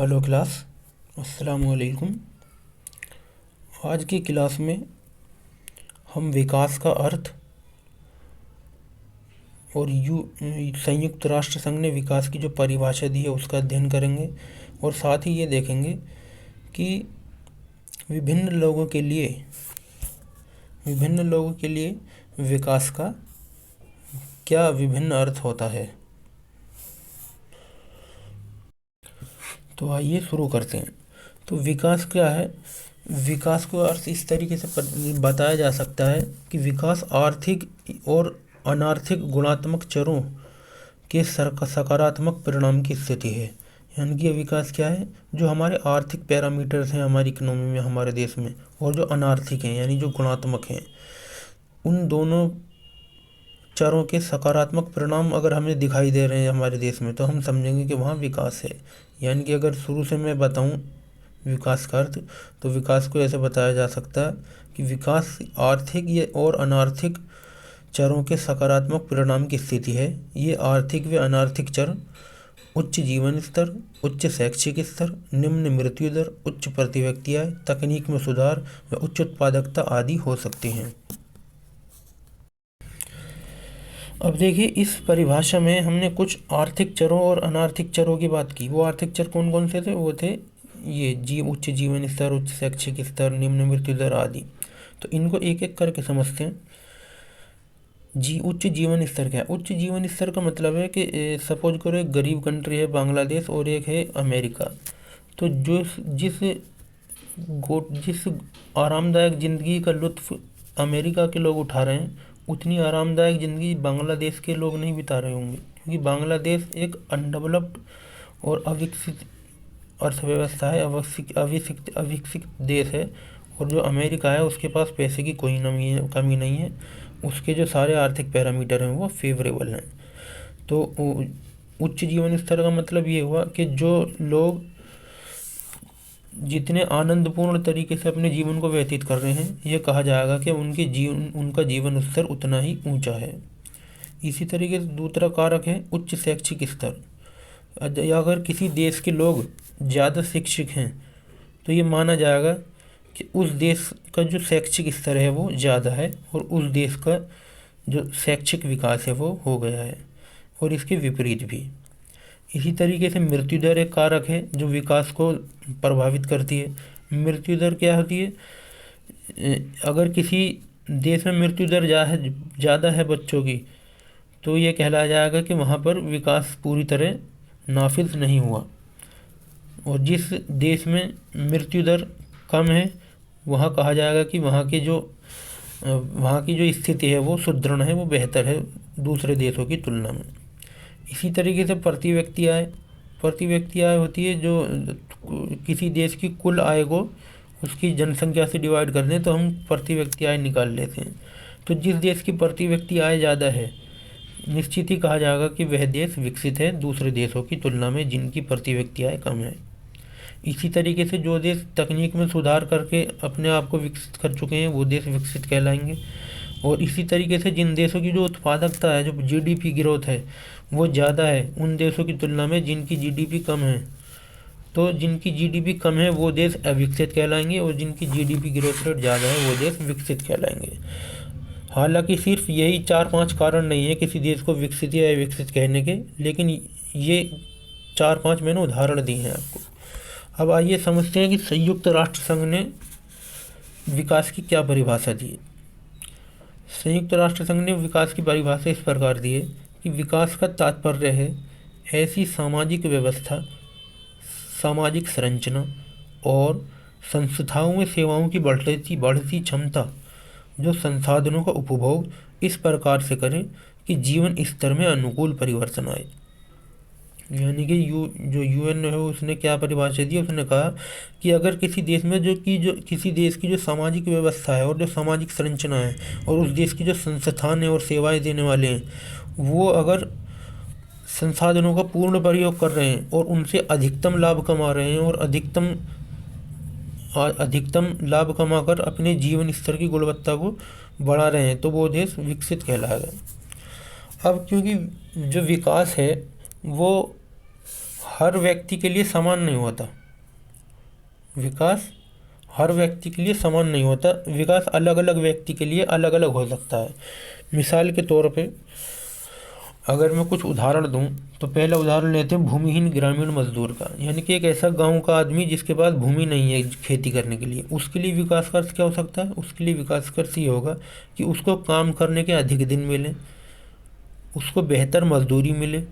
Hello class, अस्सलाम वालेकुम। आज की क्लास में हम विकास का अर्थ और संयुक्त राष्ट्र संघ ने विकास की जो परिभाषा दी है उसका अध्ययन करेंगे और साथ ही ये देखेंगे कि विभिन्न लोगों के लिए विकास का क्या विभिन्न अर्थ होता है। तो आइए शुरू करते हैं। तो विकास क्या है? विकास को अर्थ इस तरीके से बताया जा सकता है कि विकास आर्थिक और अनार्थिक गुणात्मक चरों के सकारात्मक परिणाम की स्थिति है। यानी कि ये विकास क्या है? जो हमारे आर्थिक पैरामीटर्स हैं हमारी इकोनॉमी में, हमारे देश में, और जो अनार्थिक हैं यानी जो गुणात्मक हैं, उन दोनों चरों के सकारात्मक परिणाम अगर हमें दिखाई दे रहे हैं हमारे देश में, तो हम समझेंगे कि वहाँ विकास है। यानी कि अगर शुरू से मैं बताऊँ विकास का अर्थ, तो विकास को ऐसे बताया जा सकता है कि विकास आर्थिक और अनार्थिक चरों के सकारात्मक परिणाम की स्थिति है। ये आर्थिक व अनार्थिक चर उच्च जीवन स्तर, उच्च शैक्षिक स्तर, निम्न मृत्यु दर, उच्च प्रति व्यक्ति आय, तकनीक में सुधार व उच्च उत्पादकता आदि हो सकती हैं। अब देखिए, इस परिभाषा में हमने कुछ आर्थिक चरों और अनार्थिक चरों की बात की। वो आर्थिक चर कौन कौन से थे? वो थे ये उच्च जीवन स्तर, उच्च शैक्षिक स्तर, निम्न मृत्यु दर आदि। तो इनको एक एक करके समझते हैं। उच्च जीवन स्तर क्या है? उच्च जीवन स्तर का मतलब है कि सपोज करो एक गरीब कंट्री है बांग्लादेश और एक है अमेरिका। तो जिस आरामदायक ज़िंदगी का लुत्फ़ अमेरिका के लोग उठा रहे हैं, उतनी आरामदायक ज़िंदगी बांग्लादेश के लोग नहीं बिता रहे होंगे, क्योंकि बांग्लादेश एक अनडेवलप्ड और अविकसित अर्थव्यवस्था है, अविकसित देश है। और जो अमेरिका है उसके पास पैसे की कोई कमी नहीं है, उसके जो सारे आर्थिक पैरामीटर हैं वो फेवरेबल हैं। तो उच्च जीवन स्तर का मतलब ये हुआ कि जो लोग जितने आनंदपूर्ण तरीके से अपने जीवन को व्यतीत कर रहे हैं, ये कहा जाएगा कि उनका जीवन स्तर उतना ही ऊंचा है। इसी तरीके से दूसरा कारक है उच्च शैक्षिक स्तर। अगर किसी देश के लोग ज़्यादा शिक्षित हैं, तो ये माना जाएगा कि उस देश का जो शैक्षिक स्तर है वो ज़्यादा है और उस देश का जो शैक्षिक विकास है वो हो गया है, और इसके विपरीत भी। इसी तरीके से मृत्यु दर एक कारक है जो विकास को प्रभावित करती है। मृत्यु दर क्या होती है? अगर किसी देश में मृत्यु दर ज़्यादा है बच्चों की, तो ये कहलाया जाएगा कि वहाँ पर विकास पूरी तरह नाफिज नहीं हुआ। और जिस देश में मृत्यु दर कम है, वहाँ कहा जाएगा कि वहाँ की जो स्थिति है वो सुदृढ़ है, वो बेहतर है दूसरे देशों की तुलना में। इसी तरीके से प्रति व्यक्ति आय होती है जो किसी देश की कुल आय को उसकी जनसंख्या से डिवाइड कर दें तो हम प्रति व्यक्ति आय निकाल लेते हैं। तो जिस देश की प्रति व्यक्ति आय ज़्यादा है, निश्चित ही कहा जाएगा कि वह देश विकसित है दूसरे देशों की तुलना में जिनकी प्रति व्यक्ति आय कम है। इसी तरीके से जो देश तकनीक में सुधार करके अपने आप को विकसित कर चुके हैं, वो देश विकसित कहलाएंगे। और इसी तरीके से जिन देशों की जो उत्पादकता है, जो जीडीपी ग्रोथ है, वो ज़्यादा है उन देशों की तुलना में जिनकी जीडीपी कम है, तो जिनकी जीडीपी कम है वो देश अविकसित कहलाएंगे, और जिनकी जीडीपी ग्रोथ रेट ज़्यादा है वो देश विकसित कहलाएंगे। हालांकि सिर्फ यही 4-5 कारण नहीं है किसी देश को विकसित या अविकसित कहने के, लेकिन ये 4-5 मैंने उदाहरण दिए हैं आपको। अब आइए समझते हैं कि संयुक्त राष्ट्र संघ ने विकास की क्या परिभाषा दी है। संयुक्त राष्ट्र संघ ने विकास की परिभाषा इस प्रकार दी है कि विकास का तात्पर्य है ऐसी सामाजिक व्यवस्था, सामाजिक संरचना और संस्थाओं में सेवाओं की बढ़ती क्षमता जो संसाधनों का उपभोग इस प्रकार से करे कि जीवन स्तर में अनुकूल परिवर्तन आए। यानी कि जो यूएन है उसने क्या परिभाषा दी? उसने कहा कि अगर किसी देश में किसी देश की जो सामाजिक व्यवस्था है और जो सामाजिक संरचना है और उस देश की जो संस्थान है और सेवाएं देने वाले हैं, वो अगर संसाधनों का पूर्ण प्रयोग कर रहे हैं और उनसे अधिकतम लाभ कमा रहे हैं और अधिकतम लाभ कमाकर अपने जीवन स्तर की गुणवत्ता को बढ़ा रहे हैं, तो वो देश विकसित कहलाएगा। अब क्योंकि जो विकास है वो हर व्यक्ति के लिए समान नहीं होता। विकास हर व्यक्ति के लिए समान नहीं होता। विकास अलग अलग व्यक्ति के लिए अलग अलग हो सकता है। मिसाल के तौर पे अगर मैं कुछ उदाहरण दूं तो पहला उदाहरण लेते हैं भूमिहीन ग्रामीण मजदूर का, यानी कि एक ऐसा गांव का आदमी जिसके पास भूमि नहीं है खेती करने के लिए। उसके लिए विकास का अर्थ क्या हो सकता है? उसके लिए विकास का अर्थ ये होगा कि उसको काम करने के अधिक दिन मिले, उसको बेहतर मजदूरी मिले।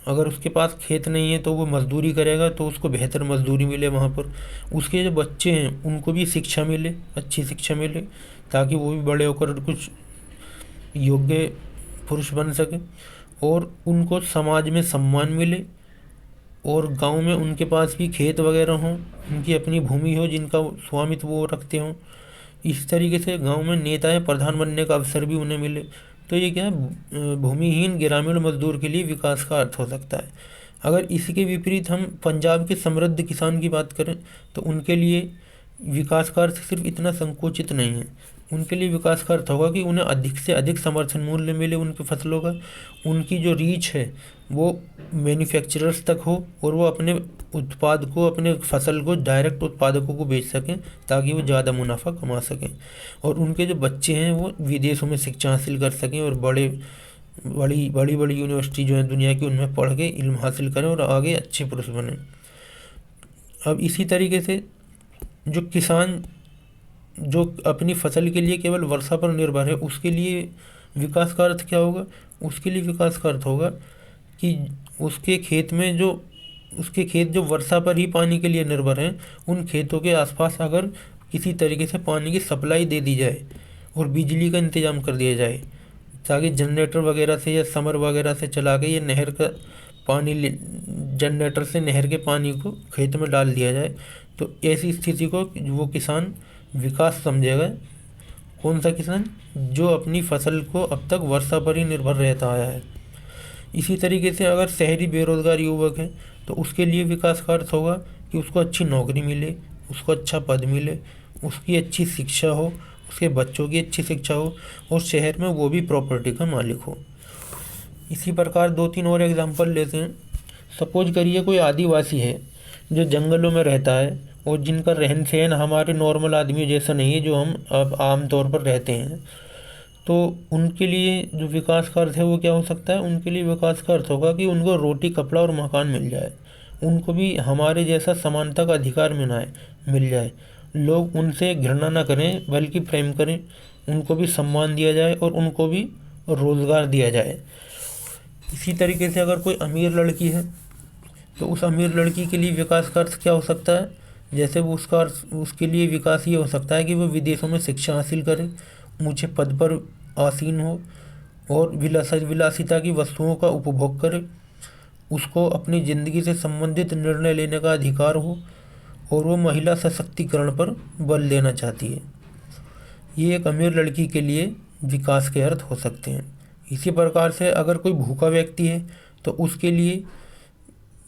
अगर उसके पास खेत नहीं है तो वो मजदूरी करेगा तो उसको बेहतर मजदूरी मिले वहाँ पर। उसके जो बच्चे हैं उनको भी शिक्षा मिले, अच्छी शिक्षा मिले, ताकि वो भी बड़े होकर कुछ योग्य पुरुष बन सके, और उनको समाज में सम्मान मिले, और गांव में उनके पास भी खेत वगैरह हों, उनकी अपनी भूमि हो जिनका स्वामित्व वो रखते हों। इस तरीके से गांव में नेता या प्रधान बनने का अवसर भी उन्हें मिले। तो ये क्या है, भूमिहीन ग्रामीण मजदूर के लिए विकास का अर्थ हो सकता है। अगर इसी के विपरीत हम पंजाब के समृद्ध किसान की बात करें तो उनके लिए विकास का अर्थ सिर्फ इतना संकुचित नहीं है। उनके लिए विकास का अर्थ होगा कि उन्हें अधिक से अधिक समर्थन मूल्य मिले उनकी फसलों का, उनकी जो रीच है वो मैन्युफैक्चरर्स तक हो, और वो अपने उत्पाद को, अपने फसल को डायरेक्ट उत्पादकों को बेच सकें ताकि वो ज़्यादा मुनाफा कमा सकें, और उनके जो बच्चे हैं वो विदेशों में शिक्षा हासिल कर सकें और बड़ी बड़ी यूनिवर्सिटी जो है दुनिया की उनमें पढ़ के इल्म हासिल करें और आगे अच्छे पुरुष बने। अब इसी तरीके से जो किसान जो अपनी फसल के लिए केवल वर्षा पर निर्भर है, उसके लिए विकास का अर्थ क्या होगा? उसके लिए विकास का अर्थ होगा कि उसके खेत जो वर्षा पर ही पानी के लिए निर्भर हैं, उन खेतों के आसपास अगर किसी तरीके से पानी की सप्लाई दे दी जाए और बिजली का इंतज़ाम कर दिया जाए, ताकि जनरेटर वगैरह से या समर वगैरह से चला के ये नहर का पानी जनरेटर से नहर के पानी को खेत में डाल दिया जाए, तो ऐसी स्थिति को वो किसान विकास समझेगा। कौन सा किसान? जो अपनी फसल को अब तक वर्षा पर ही निर्भर रहता आया है। इसी तरीके से अगर शहरी बेरोजगार युवक है तो उसके लिए विकास का अर्थ होगा कि उसको अच्छी नौकरी मिले, उसको अच्छा पद मिले, उसकी अच्छी शिक्षा हो, उसके बच्चों की अच्छी शिक्षा हो, और शहर में वो भी प्रॉपर्टी का मालिक हो। इसी प्रकार दो तीन और एग्जांपल लेते हैं। सपोज करिए कोई आदिवासी है जो जंगलों में रहता है और जिनका रहन सहन हमारे नॉर्मल आदमी जैसा नहीं है जो हम अब आम तौर पर रहते हैं, तो उनके लिए जो विकास का अर्थ है वो क्या हो सकता है? उनके लिए विकास का अर्थ होगा कि उनको रोटी, कपड़ा और मकान मिल जाए, उनको भी हमारे जैसा समानता का अधिकार मिल जाए, लोग उनसे घृणा ना करें बल्कि प्रेम करें, उनको भी सम्मान दिया जाए और उनको भी रोज़गार दिया जाए। इसी तरीके से अगर कोई अमीर लड़की है तो उस अमीर लड़की के लिए विकास का अर्थ क्या हो सकता है? जैसे वो उसके लिए विकास ये हो सकता है कि वो विदेशों में शिक्षा हासिल करे, ऊंचे पद पर आसीन हो और विलासिता की वस्तुओं का उपभोग करे, उसको अपनी ज़िंदगी से संबंधित निर्णय लेने का अधिकार हो, और वो महिला सशक्तिकरण पर बल देना चाहती है। ये एक अमीर लड़की के लिए विकास के अर्थ हो सकते हैं। इसी प्रकार से अगर कोई भूखा व्यक्ति है तो उसके लिए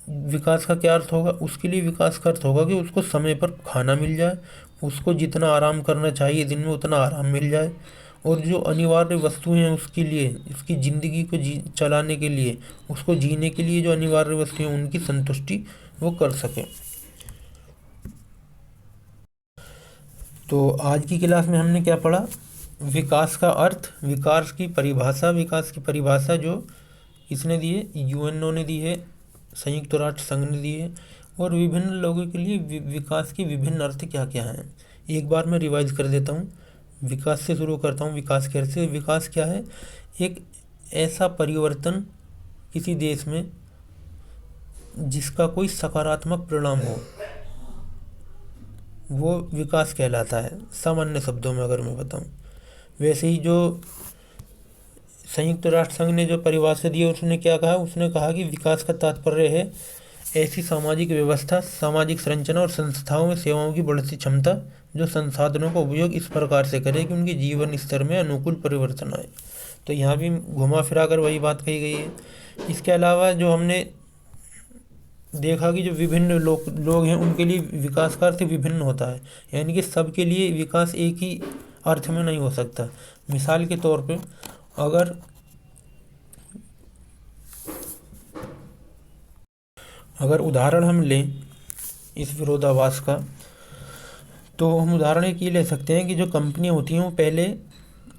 विकास का क्या अर्थ होगा? उसके लिए विकास का अर्थ होगा कि उसको समय पर खाना मिल जाए, उसको जितना आराम करना चाहिए दिन में उतना आराम मिल जाए, और जो अनिवार्य वस्तुएं हैं उसके लिए, उसकी ज़िंदगी को चलाने के लिए, उसको जीने के लिए जो अनिवार्य वस्तुएं उनकी संतुष्टि वो कर सकें। तो आज की क्लास में हमने क्या पढ़ा? विकास का अर्थ, विकास की परिभाषा जो किसने दी है? यूएनओ ने दी है, संयुक्त राष्ट्र संघ ने दी है, और विभिन्न लोगों के लिए विकास के विभिन्न अर्थ क्या क्या हैं। एक बार मैं रिवाइज कर देता हूँ, विकास से शुरू करता हूँ। विकास के अर्थ से, विकास क्या है? एक ऐसा परिवर्तन किसी देश में जिसका कोई सकारात्मक परिणाम हो, वो विकास कहलाता है। सामान्य शब्दों में अगर मैं बताऊँ, वैसे ही जो संयुक्त राष्ट्र संघ ने जो परिभाषा दी है उसने क्या कहा? उसने कहा कि विकास का तात्पर्य है ऐसी सामाजिक व्यवस्था, सामाजिक संरचना और संस्थाओं में सेवाओं की बढ़ती क्षमता जो संसाधनों का उपयोग इस प्रकार से करे कि उनके जीवन स्तर में अनुकूल परिवर्तन आए। तो यहाँ भी घुमा फिरा कर वही बात कही गई है। इसके अलावा जो हमने देखा कि जो विभिन्न लोग हैं उनके लिए विकास का अर्थ विभिन्न होता है, यानी कि सबके लिए विकास एक ही अर्थ में नहीं हो सकता। मिसाल के तौर पे अगर उदाहरण हम लें इस विरोधाभास का, तो हम उदाहरण एक ये ले सकते हैं कि जो कंपनियां होती हैं वो पहले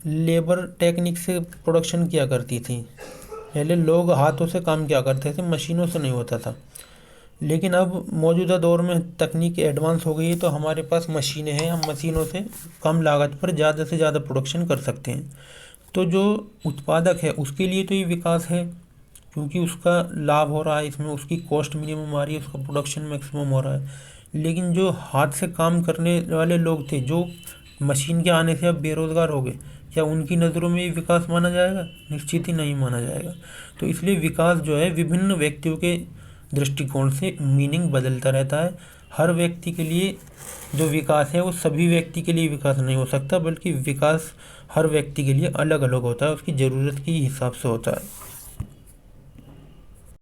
लेबर टेक्निक से प्रोडक्शन किया करती थी। पहले लोग हाथों से काम किया करते थे, मशीनों से नहीं होता था। लेकिन अब मौजूदा दौर में तकनीक एडवांस हो गई है, तो हमारे पास मशीनें हैं, हम मशीनों से कम लागत पर ज़्यादा से ज़्यादा प्रोडक्शन कर सकते हैं। तो जो उत्पादक है उसके लिए तो ये विकास है, क्योंकि उसका लाभ हो रहा है इसमें, उसकी कॉस्ट मिनिमम आ रही है, उसका प्रोडक्शन मैक्सिमम हो रहा है। लेकिन जो हाथ से काम करने वाले लोग थे, जो मशीन के आने से अब बेरोज़गार हो गए, क्या उनकी नज़रों में ये विकास माना जाएगा? निश्चित ही नहीं माना जाएगा। तो इसलिए विकास जो है विभिन्न व्यक्तियों के दृष्टिकोण से मीनिंग बदलता रहता है। हर व्यक्ति के लिए जो विकास है वो सभी व्यक्ति के लिए विकास नहीं हो सकता, बल्कि विकास हर व्यक्ति के लिए अलग अलग होता है, उसकी ज़रूरत के हिसाब से होता है।